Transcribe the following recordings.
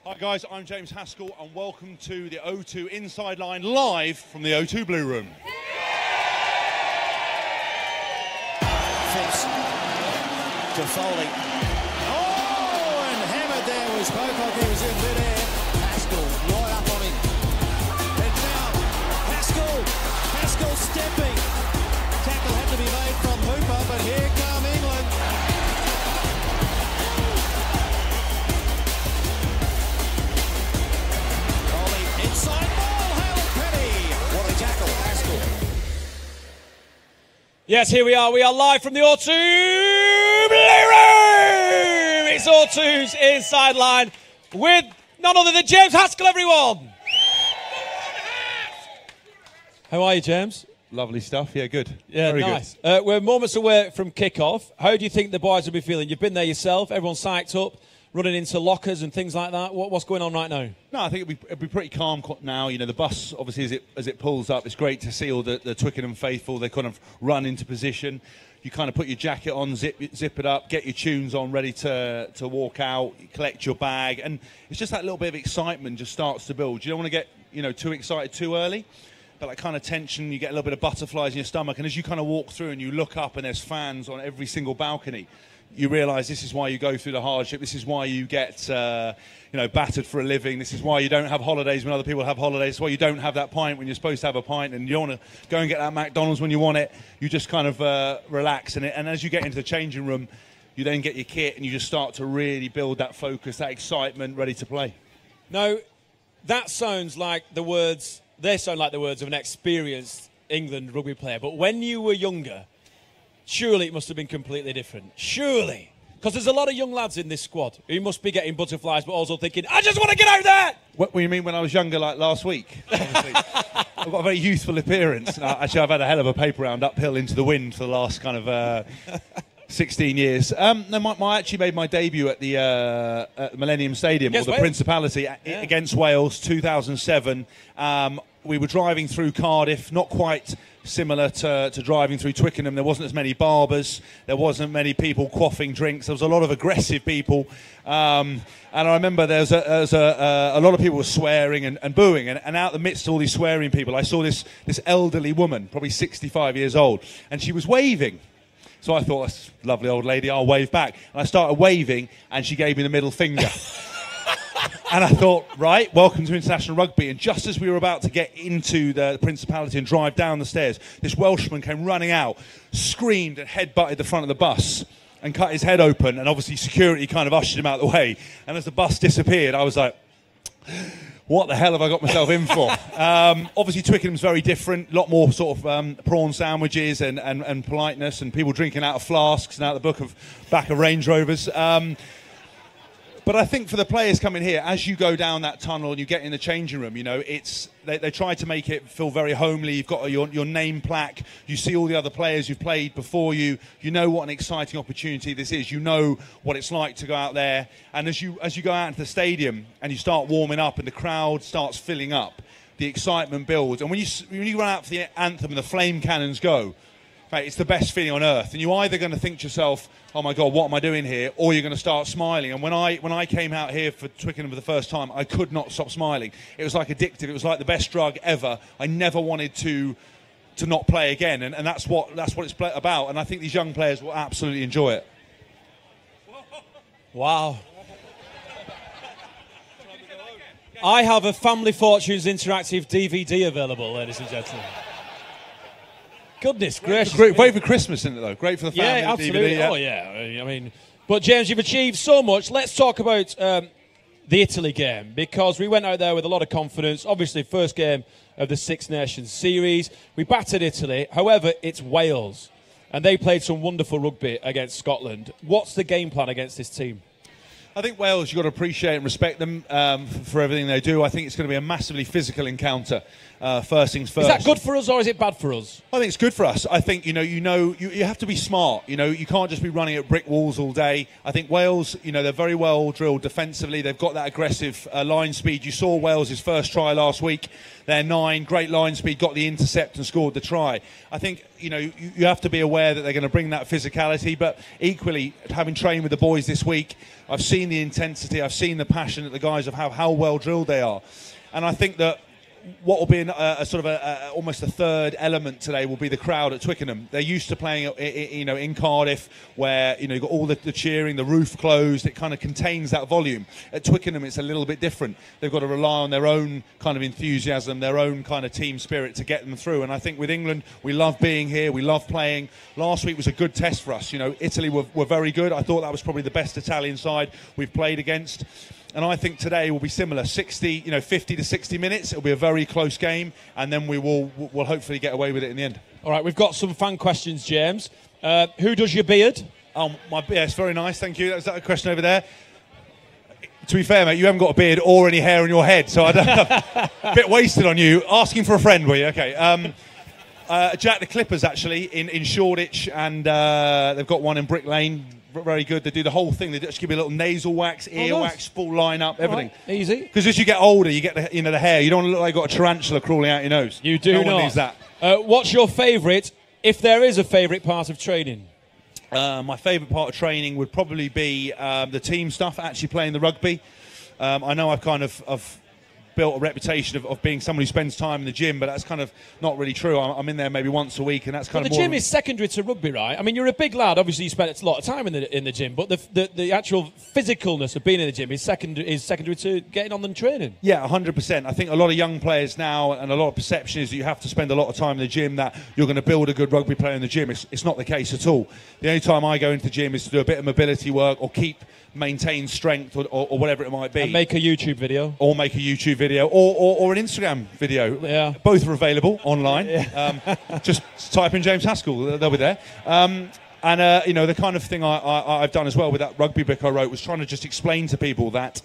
Hi guys, I'm James Haskell and welcome to the O2 Inside Line live from the O2 Blue Room. Phipps to Foley. Oh, and hammered there was Pocock. He was in midair. Haskell right up on him. And now Haskell stepping. Tackle had to be made from Hooper, but here come England. Foley inside ball. Hale Penny. What a tackle, Haskell. Yes, here we are. We are live from the O2 Blue Room. It's O2's Inside Line with none other than James Haskell, everyone. How are you, James? Lovely stuff, yeah, good. Yeah, very nice. Good. We're moments away from kick-off. How do you think the boys will be feeling? You've been there yourself, everyone's psyched up, running into lockers and things like that. What's going on right now? No, I think it'll be pretty calm now. You know, the bus, obviously, as it pulls up, it's great to see all the Twickenham faithful. They kind of run into position. You kind of put your jacket on, zip it up, get your tunes on, ready to walk out, collect your bag. And it's just that little bit of excitement just starts to build. You don't want to get, too excited too early. But that kind of tension, you get a little bit of butterflies in your stomach. And as you kind of walk through and you look up and there's fans on every single balcony, you realise this is why you go through the hardship. This is why you get, battered for a living. This is why you don't have holidays when other people have holidays. It's why you don't have that pint when you're supposed to have a pint, and you don't want to go and get that McDonald's when you want it. You just kind of relax. And as you get into the changing room, you then get your kit and you just start to really build that focus, that excitement, ready to play. Now, that sounds like the words. They sound like the words of an experienced England rugby player. But when you were younger, surely it must have been completely different. Surely. Because there's a lot of young lads in this squad who must be getting butterflies, but also thinking, I just want to get out there! What do you mean when I was younger, like last week? Obviously. I've got a very youthful appearance. Actually, I've had a hell of a paper round uphill into the wind for the last kind of 16 years. I actually made my debut at the Millennium Stadium, or the Principality, against Wales, 2007. We were driving through Cardiff, not quite similar to driving through Twickenham. There wasn't as many barbers, there wasn't many people quaffing drinks, there was a lot of aggressive people, and I remember there was a lot of people were swearing and booing, and out the midst of all these swearing people I saw this elderly woman, probably 65 years old, and she was waving. So I thought, that's a lovely old lady, I'll wave back. And I started waving and she gave me the middle finger. And I thought, right, welcome to international rugby. And just as we were about to get into the Principality and drive down the stairs, this Welshman came running out, screamed and headbutted the front of the bus and cut his head open. And obviously security kind of ushered him out of the way. And as the bus disappeared, I was like, what the hell have I got myself in for? Obviously Twickenham's very different, a lot more sort of prawn sandwiches and politeness and people drinking out of flasks and out the back of Range Rovers. But I think for the players coming here, as you go down that tunnel and you get in the changing room, they try to make it feel very homely. You've got your name plaque. You see all the other players who've played before you. You know what an exciting opportunity this is. You know what it's like to go out there. And as you go out into the stadium and you start warming up and the crowd starts filling up, the excitement builds. And when you run out for the anthem and the flame cannons go, mate, it's the best feeling on earth. And you're either going to think to yourself, oh my God, what am I doing here? Or you're going to start smiling. And when I came out here for Twickenham for the first time, I could not stop smiling. It was like addictive. It was like the best drug ever. I never wanted to not play again. And that's what it's about. And I think these young players will absolutely enjoy it. Wow. I have a Family Fortunes interactive DVD available, ladies and gentlemen. Goodness gracious. Great for Christmas, isn't it, though? Great for the family. Yeah, absolutely. DVD, yeah. Oh, yeah. I mean, but James, you've achieved so much. Let's talk about the Italy game, because we went out there with a lot of confidence. Obviously, first game of the Six Nations series. We battered Italy. However, it's Wales, and they played some wonderful rugby against Scotland. What's the game plan against this team? I think Wales, you've got to appreciate and respect them for everything they do. I think it's going to be a massively physical encounter. First things first. Is that good for us or is it bad for us? I think it's good for us. I think you have to be smart. You can't just be running at brick walls all day. I think Wales, they're very well drilled defensively. They've got that aggressive line speed. You saw Wales' first try last week. They're 9, great line speed, got the intercept and scored the try. I think you have to be aware that they're going to bring that physicality. But equally, having trained with the boys this week, I've seen seen the intensity, I've seen the passion that the guys have, how well drilled they are. And I think that what will be a sort of almost a third element today will be the crowd at Twickenham. They're used to playing, in Cardiff, where you've got all the cheering, the roof closed. It kind of contains that volume. At Twickenham, it's a little bit different. They've got to rely on their own kind of enthusiasm, their own kind of team spirit to get them through. And I think with England, we love being here. We love playing. Last week was a good test for us. Italy were very good. I thought that was probably the best Italian side we've played against. And I think today will be similar, 50 to 60 minutes. It'll be a very close game, and then we'll hopefully get away with it in the end. All right, we've got some fan questions, James. Who does your beard? Oh, it's very nice, thank you. That's that question over there. To be fair, mate, you haven't got a beard or any hair on your head, so I don't a bit wasted on you. Asking for a friend, were you? Okay. Jack the Clippers, actually, in Shoreditch, and they've got one in Brick Lane. Very good. They do the whole thing. They just give you a little nasal wax, ear wax, full line-up, everything. Right. Easy. Because as you get older, you get the hair. You don't look like you've got a tarantula crawling out your nose. You do not. No one needs that. What's your favourite, if there is a favourite part of training? My favourite part of training would probably be the team stuff, actually playing the rugby. I know I've kind of built a reputation of being someone who spends time in the gym, but that's kind of not really true. I'm in there maybe once a week, and that's kind of more... The gym is secondary to rugby, right? I mean, you're a big lad. Obviously, you spend a lot of time in the gym, but the actual physicalness of being in the gym is secondary to getting on and training. Yeah, 100%. I think a lot of young players now, and a lot of perception is that you have to spend a lot of time in the gym, that you're going to build a good rugby player in the gym. It's not the case at all. The only time I go into the gym is to do a bit of mobility work or maintain strength or whatever it might be. And make a YouTube video. Or make a YouTube video or an Instagram video. Yeah. Both are available online. Yeah. Just type in James Haskell, they'll be there. The kind of thing I've done as well with that rugby book I wrote was trying to just explain to people that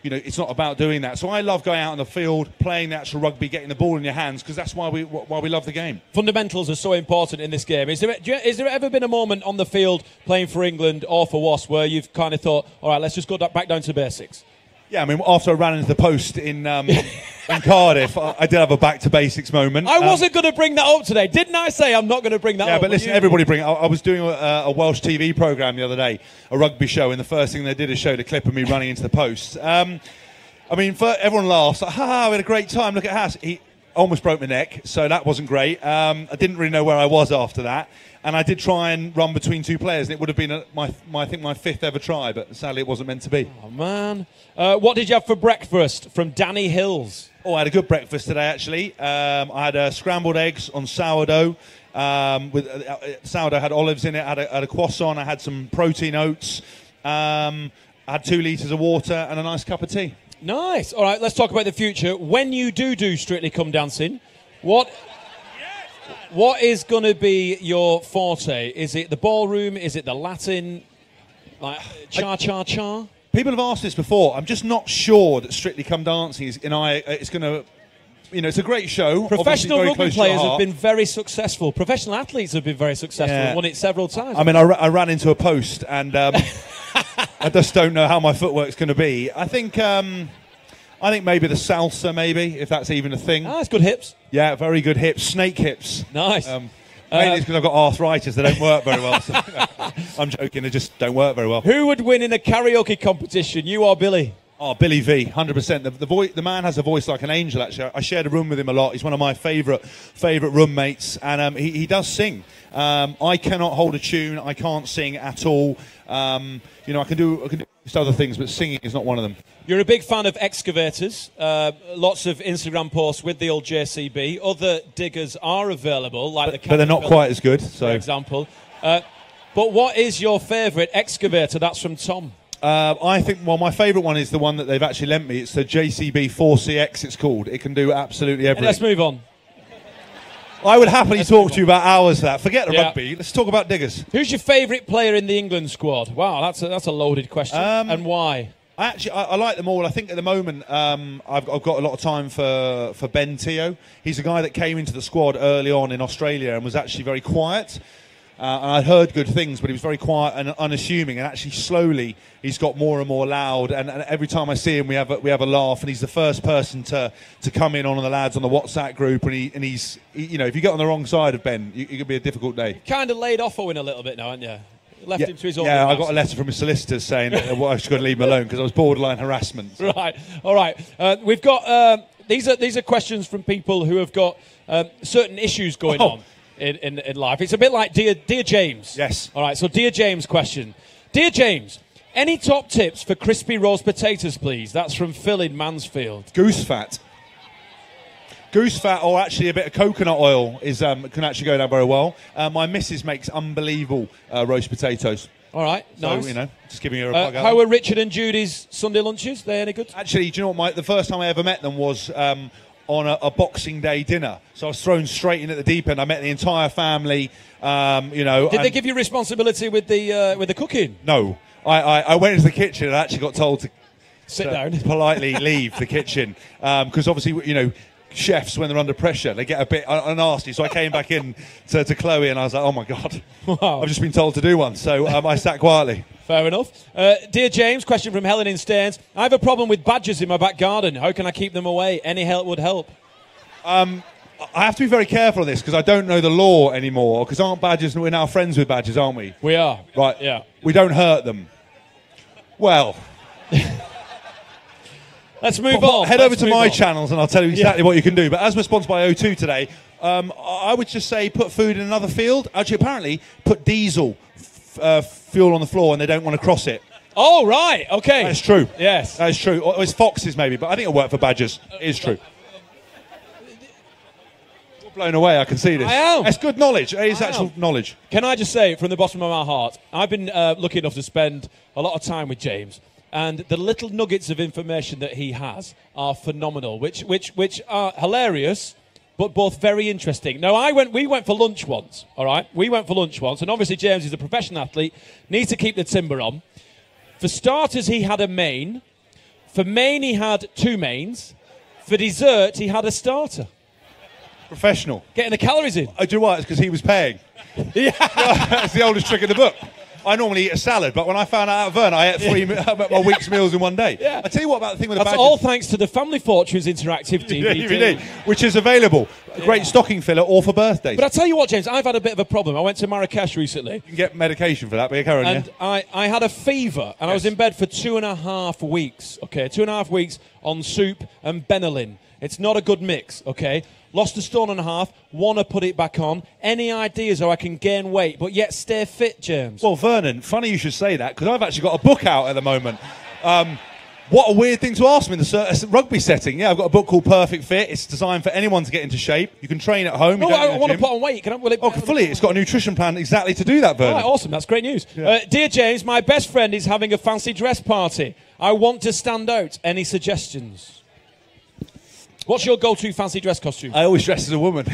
it's not about doing that. So I love going out on the field, playing the actual rugby, getting the ball in your hands, because that's why we love the game. Fundamentals are so important in this game. Is there ever been a moment on the field playing for England or for Wasps where you've kind of thought, all right, let's just go back down to basics? Yeah, I mean, after I ran into the post in Cardiff, I did have a back-to-basics moment. I wasn't going to bring that up today. Didn't I say I'm not going to bring that up? Yeah, but listen, everybody bring it. I was doing a Welsh TV programme the other day, a rugby show, and the first thing they did is show the clip of me running into the post. Everyone laughs. Like, we had a great time. Look at Hass. He almost broke my neck, so that wasn't great. I didn't really know where I was after that. And I did try and run between two players, and it would have been my fifth ever try, but sadly it wasn't meant to be. Oh, man. What did you have for breakfast from Danny Hills? Oh, I had a good breakfast today, actually. I had scrambled eggs on sourdough. Sourdough had olives in it. I had a croissant. I had some protein oats. I had 2 litres of water and a nice cup of tea. Nice. All right, let's talk about the future. When you do Strictly Come Dancing, what is going to be your forte? Is it the ballroom? Is it the Latin? Like cha-cha-cha? People have asked this before. I'm just not sure that Strictly Come Dancing is going to... it's a great show. Professional rugby players have been very successful. Professional athletes have been very successful and won it several times. I mean, I ran into a post and I just don't know how my footwork's going to be. I think maybe the salsa, maybe, if that's even a thing. Ah, it's good hips. Yeah, very good hips. Snake hips. Nice. Mainly it's because I've got arthritis. They don't work very well. So I'm joking. They just don't work very well. Who would win in a karaoke competition, you or Billy? Oh, Billy V, 100%. The man has a voice like an angel, actually. I shared a room with him a lot. He's one of my favourite roommates, and he does sing. I cannot hold a tune. I can't sing at all. I can do other things, but singing is not one of them. You're a big fan of Excavators. Lots of Instagram posts with the old JCB. Other diggers are available, like but they're not quite as good. So, for example. But what is your favourite excavator? That's from Tom. I think, my favourite one is the one that they've actually lent me. It's the JCB 4CX, it's called. It can do absolutely everything. Let's move on. I would happily talk to you about hours of that. Forget the rugby. Let's talk about diggers. Who's your favourite player in the England squad? Wow, that's a loaded question. And why? I like them all. I think at the moment I've got a lot of time for Ben Teo. He's a guy that came into the squad early on in Australia and was actually very quiet. And I'd heard good things, but he was very quiet and unassuming. And actually, slowly, he's got more and more loud. And every time I see him, we have a laugh. And he's the first person to come in on the lads on the WhatsApp group. And he's if you get on the wrong side of Ben, it could be a difficult day. Kind of laid off Owen a little bit now, aren't you? left him to his own. Yeah, I got a letter from his solicitors saying that I was going to leave him alone because I was borderline harassment. Right. All right. We've got these are questions from people who have got certain issues going on in life. It's a bit like Dear James. Yes. All right. So Dear James question. Dear James, any top tips for crispy roast potatoes, please? That's from Phil in Mansfield. Goose fat. Goose fat, or actually a bit of coconut oil, can actually go down very well. My missus makes unbelievable roast potatoes. All right, nice. So, just giving her a plug out. How were Richard and Judy's Sunday lunches? They any good? Actually, do you know what? The first time I ever met them was on a Boxing Day dinner. So I was thrown straight in at the deep end. I met the entire family. Did they give you responsibility with the cooking? No, I went into the kitchen and actually got told to sit down, politely leave the kitchen because obviously chefs, when they're under pressure, they get a bit nasty. So I came back in to Chloe and I was like, oh my God, wow. I've just been told to do one. So I sat quietly. Fair enough. Dear James, question from Helen in Staines. I have a problem with badgers in my back garden. How can I keep them away? Any help would help. I have to be very careful of this because I don't know the law anymore. Because aren't badgers, we're now friends with badgers, aren't we? We are. Right. Yeah. We don't hurt them. Well... Let's move on. Head over to my channels and I'll tell you exactly what you can do. But as we're sponsored by O2 today, I would just say put food in another field. Actually, apparently, put diesel fuel on the floor and they don't want to cross it. Oh, right. Okay. That's true. Yes. That is true. Or it's foxes, maybe, but I think it'll work for badgers. It is true. You're blown away. I can see this. I am. It's good knowledge. It is actual knowledge. Can I just say, from the bottom of my heart, I've been lucky enough to spend a lot of time with James. And the little nuggets of information that he has are phenomenal, which are hilarious, but both very interesting. Now, we went for lunch once, all right? We went for lunch once, and obviously James is a professional athlete, needs to keep the timber on. For starters, he had a main. For main, he had 2 mains. For dessert, he had a starter. Professional. Getting the calories in. I do what? It's because he was paying. Yeah. That's the oldest trick in the book. I normally eat a salad, but when I found out at Vernon, I ate my week's meals in one day. Yeah. I tell you what about the thing with the badgers. That's all thanks to the Family Fortunes Interactive DVD. Which is available. A great stocking filler or for birthdays. But I tell you what, James, I've had a bit of a problem. I went to Marrakesh recently. You can get medication for that, but Karen, and I had a fever, and I was in bed for 2.5 weeks. Okay, 2.5 weeks on soup and Benylin. It's not a good mix, okay? Lost 1.5 stone, want to put it back on. Any ideas how I can gain weight but yet stay fit, James? Well, Vernon, funny you should say that because I've actually got a book out at the moment. What a weird thing to ask me in the rugby setting. Yeah, I've got a book called Perfect Fit. It's designed for anyone to get into shape. You can train at home. No, I want to put on weight. Fully. It's got a nutrition plan exactly to do that, Vernon. All right, awesome. That's great news. Yeah. Dear James, my best friend is having a fancy dress party. I want to stand out. Any suggestions? What's your go-to fancy dress costume? I always dress as a woman.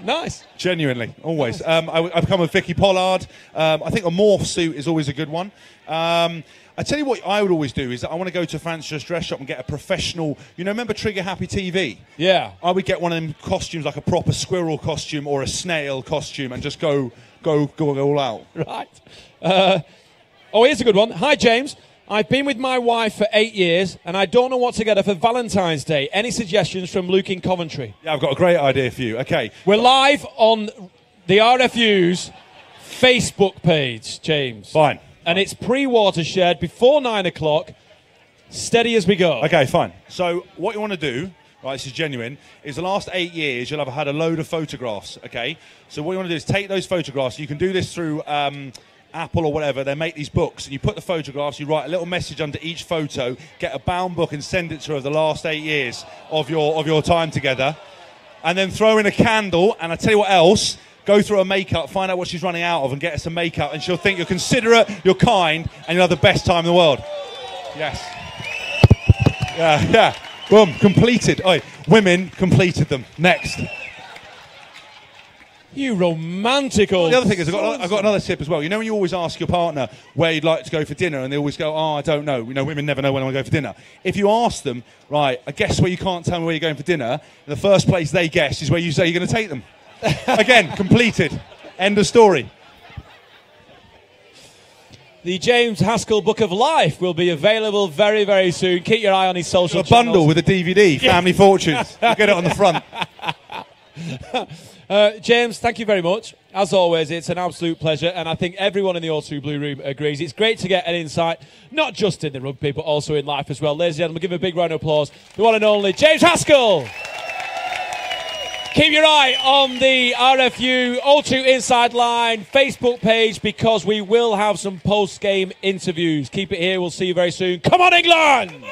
Nice. Genuinely, always. I've come with Vicky Pollard. I think a morph suit is always a good one. I tell you what I would always do is I want to go to a fancy dress shop and get a professional, remember Trigger Happy TV? Yeah. I would get one of them costumes, like a proper squirrel costume or a snail costume, and just go all out. Right. Here's a good one. Hi, James. I've been with my wife for 8 years, and I don't know what to get her for Valentine's Day. Any suggestions from Luke in Coventry? Yeah, I've got a great idea for you. Okay. We're live on the RFU's Facebook page, James. Fine. And it's pre-watershed, before 9 o'clock, steady as we go. Okay, fine. So what you want to do, right, this is genuine, is the last 8 years you'll have had a load of photographs, okay? So what you want to do is take those photographs. You can do this through Apple or whatever. They make these books, and you put the photographs, you write a little message under each photo, get a bound book and send it to her of the last 8 years of your time together, and then throw in a candle, and I tell you what else, go through her makeup, find out what she's running out of, and get her some makeup, and she'll think you're considerate, you're kind, and you'll have the best time in the world. Yes. Yeah. Boom, completed. Oi, women completed them. Next. You romantic old... The other thing is, I've got another tip as well. You know when you always ask your partner where you'd like to go for dinner, and they always go, I don't know. Women never know when I want to go for dinner. If you ask them, right, I guess where you can't tell me where you're going for dinner, the first place they guess is where you say you're going to take them. Again, completed. End of story. The James Haskell Book of Life will be available very, very soon. Keep your eye on his social channels. A bundle with a DVD, Family Fortunes. You get it on the front. James, thank you very much. As always, it's an absolute pleasure, and I think everyone in the O2 Blue Room agrees. It's great to get an insight, not just in the rugby, but also in life as well. Ladies and gentlemen, give a big round of applause. The one and only James Haskell. Keep your eye on the RFU O2 Inside Line Facebook page, because we will have some post-game interviews. Keep it here. We'll see you very soon. Come on, England!